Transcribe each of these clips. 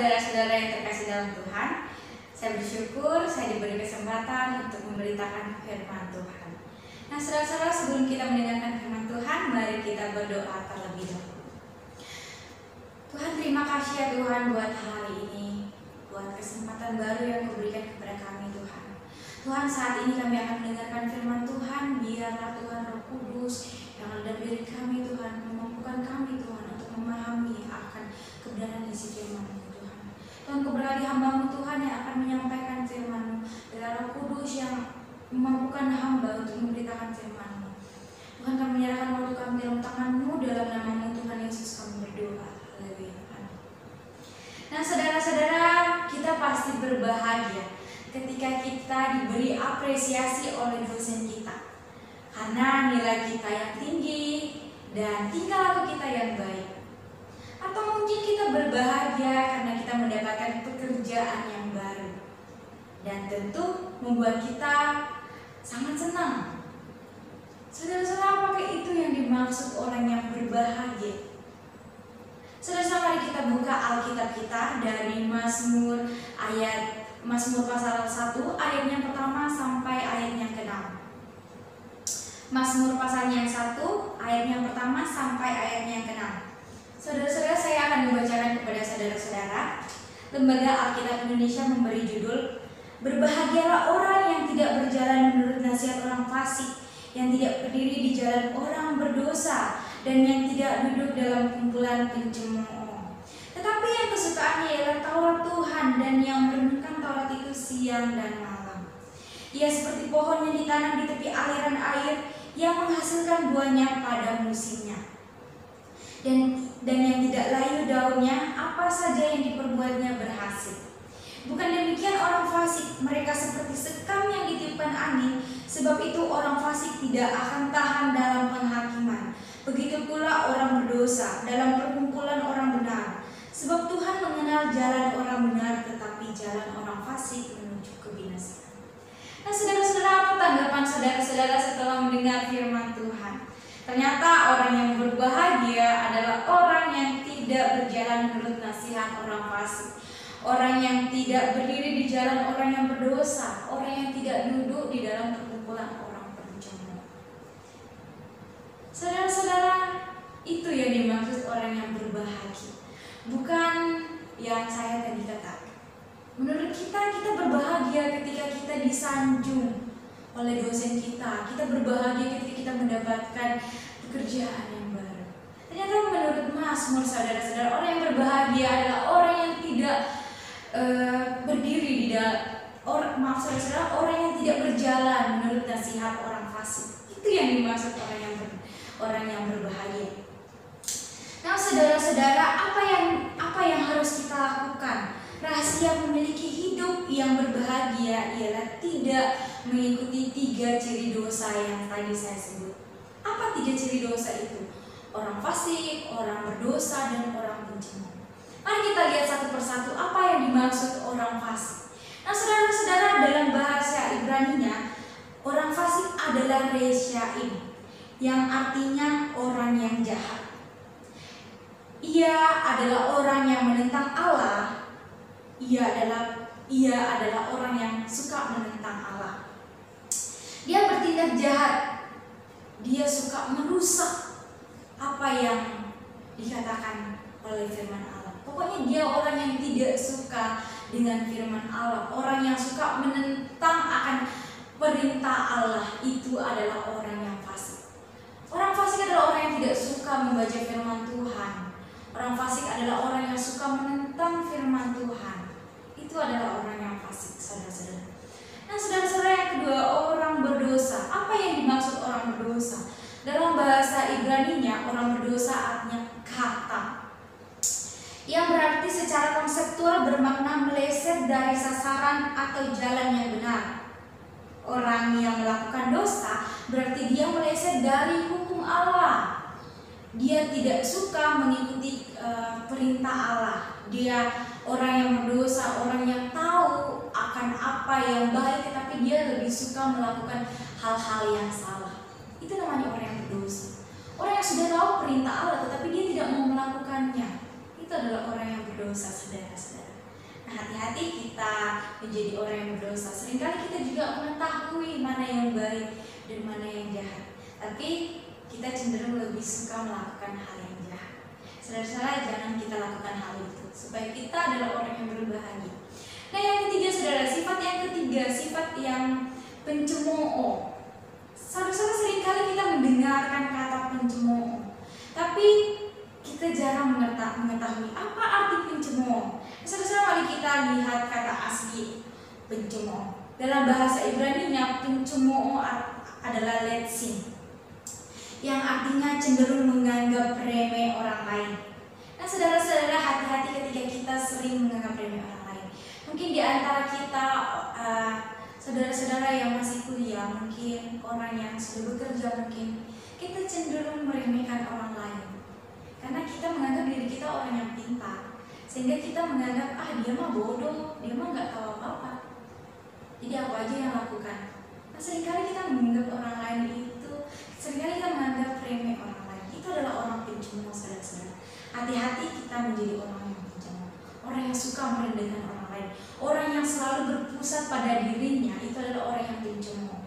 saudara-saudara yang terkasih dalam Tuhan. Saya bersyukur saya diberi kesempatan untuk memberitakan firman Tuhan. Nah, saudara-saudara, sebelum kita mendengarkan firman Tuhan, mari kita berdoa terlebih dahulu. Tuhan, terima kasih ya Tuhan buat hari ini, buat kesempatan baru yang Kau berikan kepada kami Tuhan. Tuhan, saat ini kami akan mendengarkan firman Tuhan. Biarlah Tuhan Roh Kudus yang ada di diri kami Tuhan memampukan kami Tuhan untuk memahami akan kebenaran isi firman-Mu Tuhan. Tuhan, Kau berkati hamba-Mu Tuhan yang akan menyampaikan firman-Mu. Biarlah Roh Kudus yang memampukan hamba untuk memberitakan firman-Mu. Tuhan, kami menyerahkan waktu kami dalam tangan-Mu, dalam nama-Mu Tuhan Yesus kami berdoa. Haleluya. Nah, saudara-saudara, kita pasti berbahagia ketika kita diberi apresiasi oleh dosen kita, karena nilai kita yang tinggi dan tingkah laku kita yang baik. Atau mungkin kita berbahagia karena kita mendapatkan pekerjaan yang baru, dan tentu membuat kita sangat senang. Saudara-saudara, apakah itu yang dimaksud orang yang berbahagia? Saudara-saudara, mari kita buka Alkitab kita dari Mazmur pasal 1 ayat yang pertama sampai ayat yang ke-6. Mazmur pasal yang 1 ayat yang pertama sampai ayat yang ke-6. Saudara-saudara, saya akan membacakan kepada saudara-saudara. Lembaga Alkitab Indonesia memberi judul, "Berbahagialah orang yang tidak berjalan menurut nasihat orang fasik, yang tidak berdiri di jalan orang berdosa, dan yang tidak duduk dalam kumpulan pencemooh. Tetapi yang kesukaannya ialah Taurat Tuhan, dan yang merenungkan Taurat itu siang dan malam. Ia seperti pohon yang ditanam di tepi aliran air, yang menghasilkan buahnya pada musimnya. Dan yang tidak layu daunnya, apa saja yang diperbuatnya berhasil. Bukan demikian orang fasik, mereka seperti sekam yang ditiupkan angin, sebab itu orang fasik tidak akan tahan dalam penghakiman. Begitu pula orang berdosa dalam perkumpulan orang benar. Sebab Tuhan mengenal jalan orang benar, tetapi jalan orang fasik menuju kebinasaan." Nah, saudara-saudara, apa tanggapan saudara-saudara setelah mendengar firman Tuhan? Ternyata orang yang berbahagia adalah orang yang tidak berjalan menurut nasihat orang fasik, orang yang tidak berdiri di jalan orang yang berdosa, orang yang tidak duduk di dalam perkumpulan orang pencemooh. Saudara-saudara, itu yang dimaksud orang yang berbahagia, bukan yang saya tadi katakan. Menurut kita berbahagia ketika kita disanjung oleh dosen kita. Kita berbahagia ketika kita mendapatkan pekerjaan yang baru. Ternyata menurut Mazmur, saudara-saudara, orang yang berbahagia adalah orang yang tidak berdiri di dalam orang yang tidak berjalan menurut nasihat orang fasik. Itu yang dimaksud orang yang berbahagia. Nah, saudara-saudara, apa yang harus kita lakukan? Rahasia memiliki hidup yang berbahagia ialah tidak mengikuti 3 ciri dosa yang tadi saya sebut. Apa 3 ciri dosa itu? Orang fasik, orang berdosa, dan orang pencemooh. Mari kita lihat satu persatu apa yang dimaksud orang fasik. Nah, saudara-saudara, dalam bahasa Ibraninya, orang fasik adalah resyaim, yang artinya orang yang jahat. Ia adalah orang yang menentang Allah. Ia adalah orang yang suka menentang Allah. Dia bertindak jahat. Dia suka merusak apa yang dikatakan oleh firman Allah. Pokoknya dia orang yang tidak suka dengan firman Allah, orang yang suka menentang akan perintah Allah. Itu adalah orang yang fasik. Orang fasik adalah orang yang tidak suka membaca firman Tuhan. Orang fasik adalah orang yang suka menentang firman Tuhan. Itu adalah orang yang fasik, saudara-saudara. Nah, saudara-saudara, yang kedua, orang berdosa. Apa yang dimaksud orang berdosa? Dalam bahasa Ibraninya, orang berdosa artinya kata, yang berarti secara konseptual bermakna meleset dari sasaran atau jalan yang benar. Orang yang melakukan dosa berarti dia meleset dari hukum Allah. Dia tidak suka mengikuti perintah Allah. Dia orang yang berdosa, orang yang tahu akan apa yang baik, tetapi dia lebih suka melakukan hal-hal yang salah. Itu namanya orang yang berdosa. Orang yang sudah tahu perintah Allah, tetapi dia tidak mau melakukannya. Itu adalah orang yang berdosa, saudara-saudara. Nah, hati-hati kita menjadi orang yang berdosa. Seringkali kita juga mengetahui mana yang baik dan mana yang jahat, tapi kita cenderung lebih suka melakukan hal yang jahat. Saudara-saudara, jangan kita lakukan hal itu, supaya kita adalah orang yang berbahagia. Nah, yang ketiga saudara, sifat yang ketiga, sifat yang pencemooh. Saudara-saudara, seringkali kita mendengarkan kata pencemooh, tapi kita jarang mengetahui apa arti pencemooh. Saudara-saudara, mari kita lihat kata asli pencemooh. Dalam bahasa Ibrani-nya, pencemooh adalah letsin, yang artinya cenderung menganggap remeh orang lain. Nah, saudara-saudara, hati-hati ketika kita sering menganggap remeh orang lain. Mungkin di antara kita, saudara-saudara yang masih kuliah, mungkin orang yang sudah bekerja, mungkin kita cenderung meremehkan orang lain karena kita menganggap diri kita orang yang pintar, sehingga kita menganggap dia mah bodoh, dia mah nggak tahu apa-apa, jadi apa aja yang lakukan. Nah, seringkali kita menganggap orang lain itu, seringkali kita menganggap remeh orang lain. Itu adalah orang pencemooh, saudara-saudara. Hati-hati kita menjadi orang yang pencemooh, orang yang suka merendahkan orang lain, orang yang selalu berpusat pada dirinya. Itu adalah orang yang pencemooh.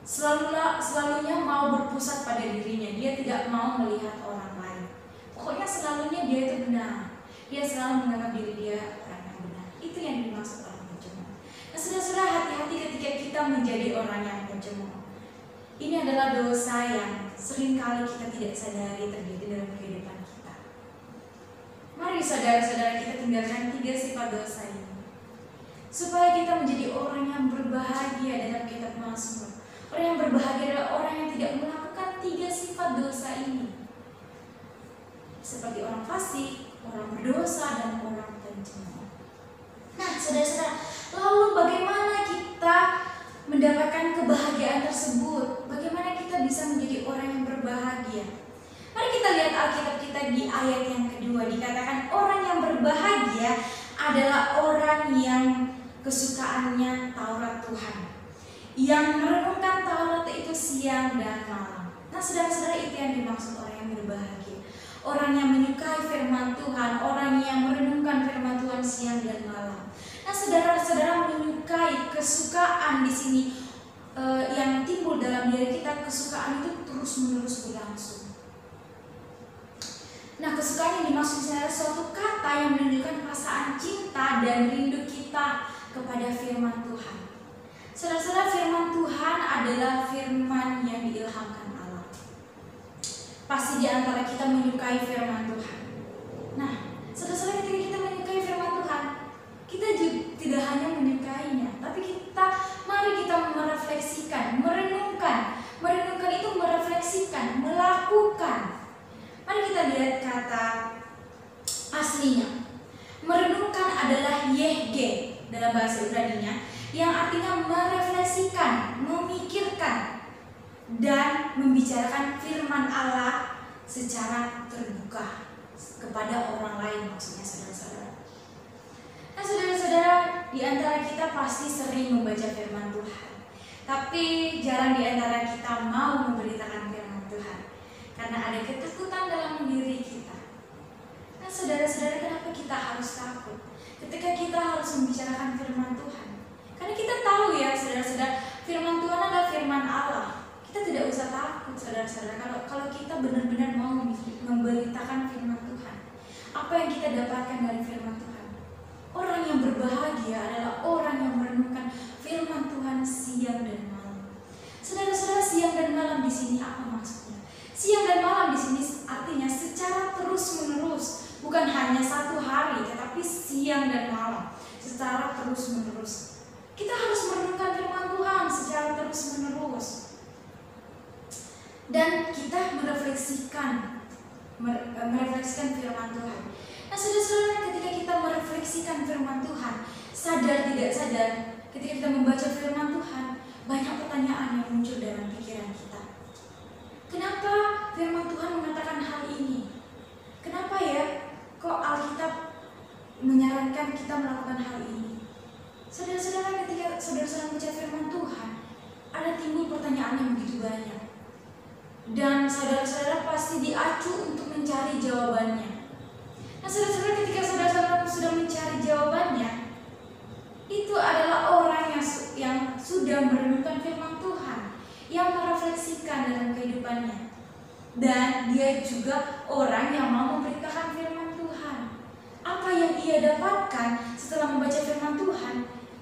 Selalunya mau berpusat pada dirinya, dia tidak mau melihat orang lain. Pokoknya selalunya dia itu benar, dia selalu menganggap diri dia orang yang benar. Itu yang dimaksud orang pencemooh. Nah, saudara-saudara, hati-hati ketika kita menjadi orang yang pencemooh. Ini adalah dosa yang seringkali kita tidak sadari terjadi dalam kehidupan kita. Mari saudara-saudara, kita tinggalkan 3 sifat dosa ini, supaya kita menjadi orang yang berbahagia dalam kitab Mazmur. Orang yang berbahagia adalah orang yang tidak melakukan 3 sifat dosa ini, seperti orang fasik, orang berdosa, dan orang pencemooh. Nah, saudara-saudara, lalu bagaimana kita mendapatkan kebahagiaan tersebut? Bagaimana kita bisa menjadi orang yang berbahagia? Mari kita lihat Alkitab kita di ayat yang kedua. Dikatakan orang yang berbahagia adalah orang yang kesukaannya Taurat Tuhan, yang merenungkan Taurat itu siang dan malam. Nah, saudara-saudara, itu yang dimaksud orang yang berbahagia. Orang yang menyukai firman Tuhan, orang yang merenungkan firman Tuhan siang dan malam. Nah, saudara-saudara, menyukai, kesukaan di sini yang timbul dalam diri kita, kesukaan itu terus-menerus berlangsung. Nah, kesukaan yang dimaksud adalah suatu kata yang menunjukkan perasaan cinta dan rindu kita kepada firman Tuhan. Saudara-saudara, firman Tuhan adalah firman yang diilhamkan Allah. Pasti di antara kita menyukai firman Tuhan. Nah, saudara-saudara, ketika kita menyukai firman Tuhan, kita juga tidak hanya menyukainya, tapi mari kita merefleksikan, merenungkan. Merenungkan itu merefleksikan, melakukan. Mari kita lihat kata aslinya. Merenungkan adalah yehge dalam bahasa Ibrani-nya, yang artinya merefleksikan, memikirkan, dan membicarakan firman Allah secara terbuka kepada orang lain, maksudnya saudara-saudara. Nah, saudara-saudara, di antara kita pasti sering membaca firman Tuhan, tapi jarang di antara kita mau memberitakan firman Tuhan karena ada ketakutan dalam diri kita. Nah, saudara-saudara, kenapa kita harus takut ketika kita harus membicarakan firman Tuhan? Karena kita tahu ya, saudara-saudara, firman Tuhan adalah firman Allah. Kita tidak usah takut, saudara-saudara, kalau kita benar-benar mau memberitakan firman Tuhan. Apa yang kita dapatkan dari firman Tuhan? Orang yang berbahagia adalah orang yang merenungkan firman Tuhan siang dan malam. Saudara-saudara, siang dan malam di sini apa maksudnya? Siang dan malam di sini artinya secara terus-menerus, bukan hanya 1 hari, tetapi siang dan malam, secara terus-menerus. Kita harus merenungkan firman Tuhan secara terus-menerus, dan kita merefleksikan firman Tuhan. Nah, saudara-saudara, ketika kita merefleksikan firman Tuhan, sadar tidak sadar, ketika kita membaca firman Tuhan, banyak pertanyaan yang muncul dalam pikiran kita. Kenapa firman Tuhan mengatakan hal ini? Kenapa ya kok Alkitab menyarankan kita melakukan hal ini? Saudara-saudara, ketika saudara-saudara membaca firman Tuhan, ada timbul pertanyaan yang begitu banyak, dan saudara-saudara pasti diacu untuk mencari jawabannya. Nah, saudara-saudara, ketika saudara-saudara sudah mencari jawaban, Dan dia juga orang yang mau memberitakan firman Tuhan. Apa yang ia dapatkan setelah membaca firman Tuhan,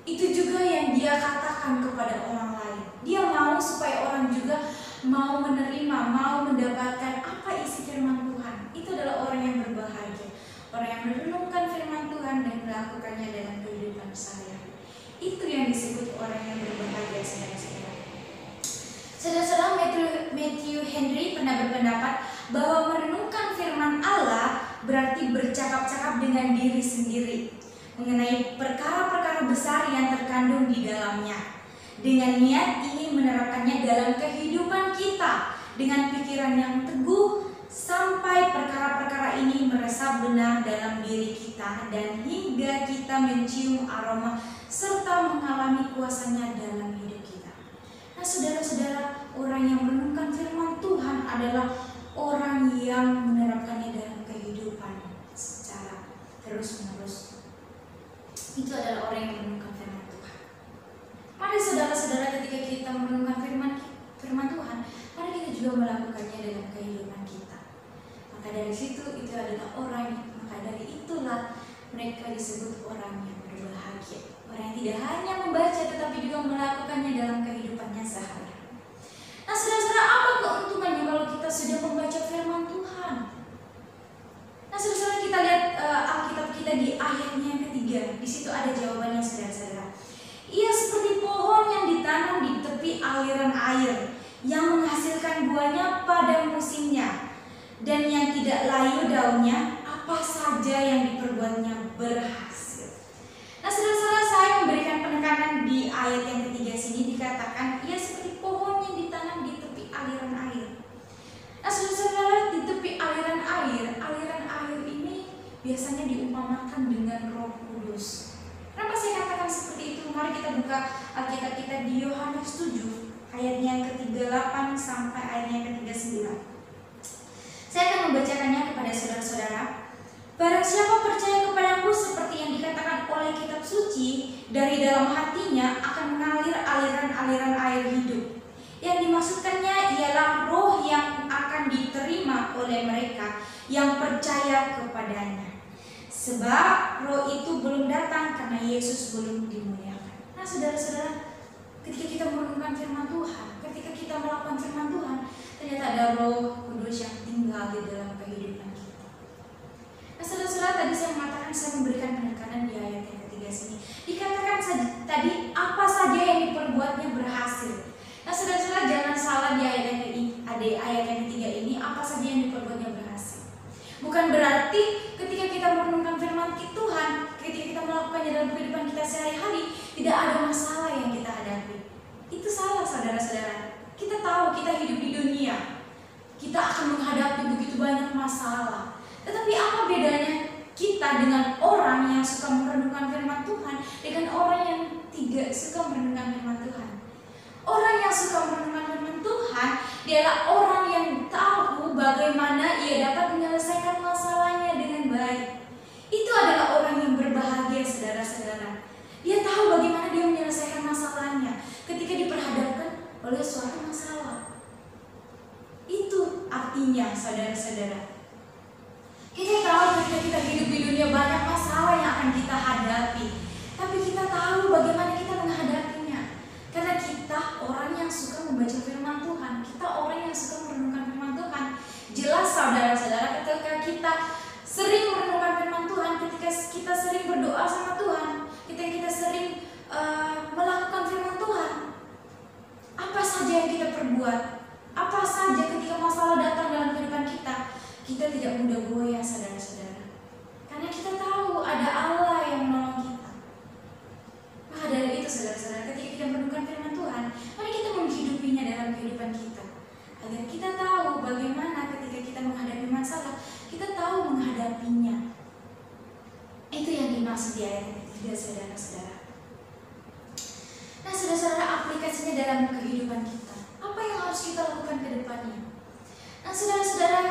itu juga yang dia katakan kepada orang lain. Dia mau supaya orang juga mau menerima, mau mendapatkan apa isi firman Tuhan. Itu adalah orang yang berbahagia, orang yang merenungkan firman Tuhan dan melakukannya dalam kehidupan sehari-hari. Itu yang disebut orang yang berbahagia, saudara-saudara. Saudara-saudara, Matthew Henry pernah berpendapat bahwa merenungkan firman Allah berarti bercakap-cakap dengan diri sendiri mengenai perkara-perkara besar yang terkandung di dalamnya, dengan niat ingin menerapkannya dalam kehidupan kita dengan pikiran yang teguh sampai perkara-perkara ini meresap benar dalam diri kita dan hingga kita mencium aroma serta mengalami kuasanya dalam hidup kita. Nah, saudara-saudara, orang yang merenungkan firman Tuhan adalah orang yang menerapkannya dalam kehidupan secara terus-menerus. Itu adalah orang yang merenungkan firman Tuhan. Mari saudara-saudara, ketika kita merenungkan firman Tuhan, mari kita juga melakukannya dalam kehidupan kita. Maka dari situ itu adalah maka dari itulah mereka disebut orang yang berbahagia. Orang yang tidak hanya membaca tetapi juga melakukannya dalam kehidupannya sehari-hari. Nah, saudara-saudara, apa keuntungannya kalau kita sudah membaca firman Tuhan? Nah, saudara-saudara, kita lihat Alkitab kita di ayatnya yang ketiga. Di situ ada jawabannya, saudara-saudara. Ia seperti pohon yang ditanam di tepi aliran air, yang menghasilkan buahnya pada musimnya, dan yang tidak layu daunnya, apa saja yang diperbuatnya berhasil. Nah, saudara-saudara, saya memberikan penekanan di ayat yang ketiga sini, dikatakan ia seperti pohon yang ditanam di tepi aliran air. Nah, saudara-saudara, di tepi aliran air ini biasanya diumpamakan dengan Roh Kudus. Kenapa saya katakan seperti itu? Mari kita buka Alkitab kita di Yohanes 7 ayatnya yang ke-38 sampai ayatnya yang ke-39. Saya akan membacakannya kepada saudara-saudara. Barang siapa percaya kepadaku seperti yang dikatakan oleh kitab suci, dari dalam hatinya akan mengalir aliran-aliran air hidup. Yang dimaksudkannya ialah roh yang akan diterima oleh mereka yang percaya kepadanya. Sebab roh itu belum datang karena Yesus belum dimuliakan. Nah, saudara-saudara, ketika kita merenungkan firman Tuhan, ketika kita melakukan firman Tuhan, ternyata ada Roh Kudus yang tinggal di dalam kehidupan kita. Nah, saudara-saudara, tadi saya mengatakan, saya memberikan penekanan di ayat yang ketiga sini. Dikatakan tadi apa saja yang diperbuatnya berhasil. Nah, saudara-saudara, jangan salah di ayat yang ketiga ini, apa saja yang diperbuatnya berhasil. Bukan berarti ketika kita merenungkan firman Tuhan, ketika kita melakukannya dalam kehidupan kita sehari-hari, tidak ada masalah yang kita hadapi. Itu salah, saudara-saudara. Kita tahu kita hidup di dunia, kita akan menghadapi begitu banyak masalah. Tetapi apa bedanya kita dengan orang yang suka merenungkan firman Tuhan dengan orang yang tidak suka merenungkan firman Tuhan? Orang yang suka merenungkan firman Tuhan, dialah orang yang tahu bagaimana ia dapat menyelesaikan masalahnya dengan baik. Itu adalah orang yang berbahagia, saudara-saudara. Dia tahu bagaimana dia menyelesaikan masalahnya ketika diperhadapkan oleh suatu masalah. Itu artinya, saudara-saudara. Kita tahu ketika kita hidup di dunia banyak masalah yang akan kita hadapi, tapi kita tahu bagaimana kita menghadapinya. Karena kita orang yang suka membaca firman Tuhan, kita orang yang suka merenungkan firman Tuhan. Jelas, saudara-saudara, ketika kita sering merenungkan firman Tuhan, ketika kita sering berdoa sama Tuhan, ketika kita sering melakukan firman Tuhan, apa saja yang kita perbuat, apa saja ketika masalah datang dalam kehidupan kita, kita tidak mudah goyah, saudara-saudara. Karena kita tahu ada Allah yang menolong kita. Maka dari itu, saudara-saudara, ketika kita merenungkan firman Tuhan, mari kita menghidupinya dalam kehidupan kita, agar kita tahu bagaimana ketika kita menghadapi masalah, kita tahu menghadapinya. Itu yang dimaksud di ayat ketiga, saudara-saudara. Nah, saudara-saudara, aplikasinya dalam kehidupan kita, apa yang harus kita lakukan ke depannya? Nah, saudara-saudara,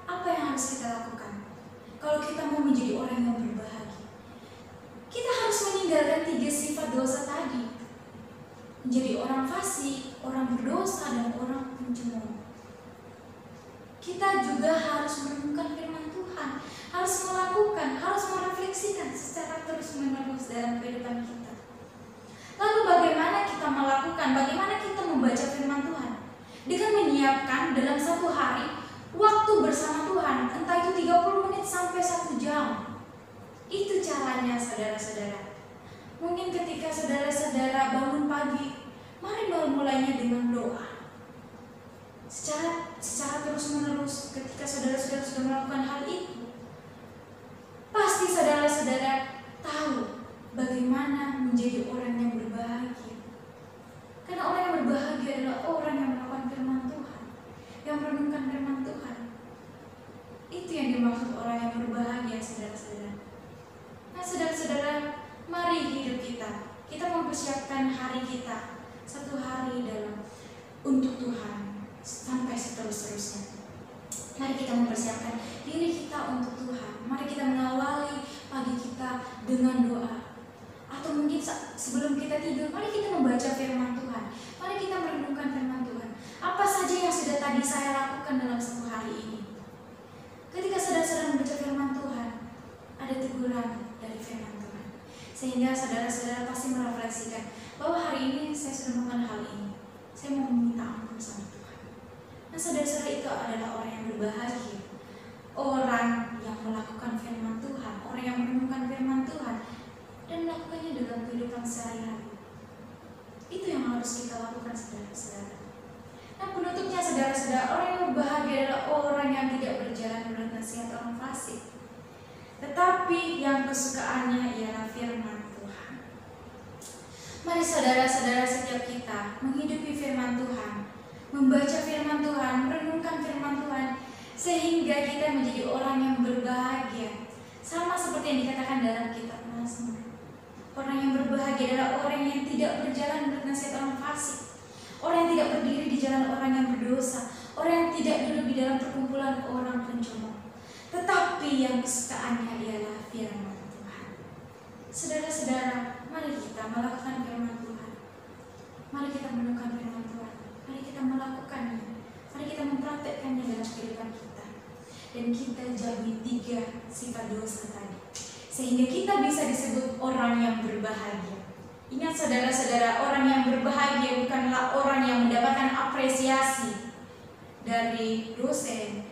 apa yang harus kita lakukan kalau kita mau menjadi orang yang berbahagia? Kita harus meninggalkan 3 sifat dosa tadi. Menjadi orang fasik, orang berdosa, dan orang pencemooh. kita juga harus merenungkan firman Tuhan, harus melakukan, harus merefleksikan secara terus-menerus dalam kehidupan kita. Lalu bagaimana kita melakukan, bagaimana kita membaca firman Tuhan? Dengan menyiapkan dalam satu hari waktu bersama Tuhan, entah itu 30 menit sampai 1 jam. Itu caranya saudara-saudara. Mungkin ketika saudara-saudara bangun pagi, mari mulainya dengan doa. Secara terus-menerus ketika saudara-saudara sudah melakukan hal itu, pasti saudara-saudara tahu bagaimana menjadi orang yang berbahagia. Karena orang yang berbahagia adalah orang yang melakukan firman Tuhan, yang merenungkan firman Tuhan. Itu yang dimaksud orang yang berbahagia, saudara-saudara. Nah, saudara-saudara, mari hidup kita mempersiapkan hari kita, satu hari dalam untuk Tuhan sampai seterusnya. Mari kita mempersiapkan diri kita untuk Tuhan. Mari kita mengawali pagi kita dengan doa. Atau mungkin sebelum kita tidur, mari kita membaca firman Tuhan. Mari kita merenungkan firman Tuhan. Apa saja yang sudah tadi saya lakukan dalam satu hari ini? Ketika saudara-saudara membaca firman Tuhan, ada teguran dari firman Tuhan, sehingga saudara-saudara pasti merefleksikan bahwa hari ini saya sudah melakukan hal ini. Saya mau meminta ampun sama Tuhan. Nah, saudara-saudara, itu adalah orang yang berbahagia, orang yang melakukan firman Tuhan, orang yang merenungkan firman Tuhan dan melakukannya dalam kehidupan sehari-hari. Itu yang harus kita lakukan, saudara-saudara. Nah, penutupnya, saudara-saudara, orang yang berbahagia adalah orang yang tidak berjalan menurut nasihat orang fasik, tetapi yang kesukaannya ialah firman Tuhan. Mari saudara-saudara, setiap kita menghidupi firman Tuhan, membaca firman Tuhan, merenungkan firman Tuhan, sehingga kita menjadi orang yang berbahagia. Sama seperti yang dikatakan dalam kitab Mazmur. Orang yang berbahagia adalah orang yang tidak berjalan menurut nasihat orang fasik, orang yang tidak berdiri di jalan orang yang berdosa, orang yang tidak duduk di dalam perkumpulan orang pencemooh, tetapi yang kesukaannya ialah firman Tuhan. Saudara-saudara, mari kita melakukan firman Tuhan. Mari kita merenungkan firman Tuhan. Mari kita melakukannya. Mari kita mempraktekkannya dalam kehidupan kita. Dan kita jauhi 3 sifat dosa tadi, sehingga kita bisa disebut orang yang berbahagia. Ingat saudara-saudara, orang yang berbahagia bukanlah orang yang mendapatkan apresiasi dari dosen,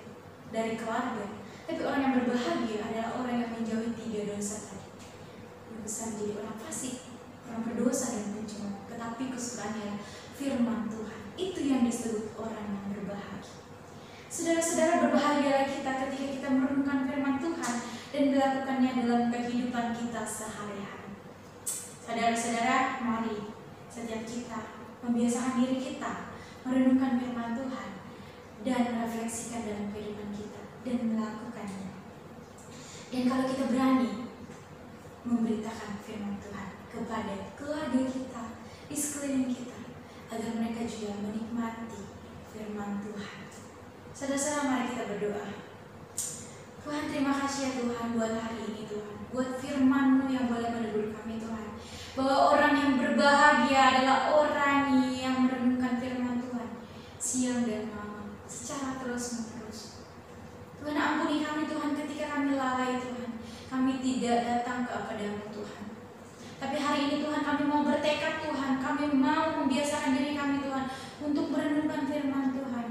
dari keluarga, tapi orang yang berbahagia adalah orang yang menjauhi 3 dosa tadi. Bisa menjadi orang fasik, orang berdosa dan pencemooh, tetapi kesukaannya firman Tuhan. Itu yang disebut orang yang berbahagia. Saudara-saudara, berbahagialah kita ketika kita merenungkan firman Tuhan dan melakukannya dalam kehidupan kita sehari-hari. Saudara-saudara, mari setiap kita membiasakan diri kita merenungkan firman Tuhan dan merefleksikan dalam kehidupan kita dan melakukannya. Dan kalau kita berani memberitakan firman Tuhan kepada keluarga kita, di sekeliling kita, agar mereka juga menikmati firman Tuhan. Saudara-saudara, mari kita berdoa. Tuhan, terima kasih ya Tuhan buat hari ini Tuhan, buat firman-Mu yang boleh menegur kami Tuhan, bahwa orang yang berbahagia adalah orang yang merenungkan firman Tuhan siang dan malam secara terus-menerus. Tuhan, ampuni kami Tuhan ketika kami lalai Tuhan, kami tidak datang kepadamu Tuhan. Tapi hari ini Tuhan, kami mau bertekad Tuhan, kami mau membiasakan diri kami Tuhan untuk merenungkan firman Tuhan.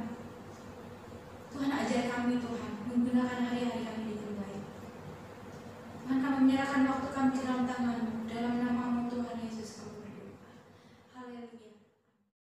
Tuhan, ajar kami Tuhan menggunakan hari-hari kami dengan baik. Tuhan, kami menyerahkan waktu kami dalam tangan-Mu, dalam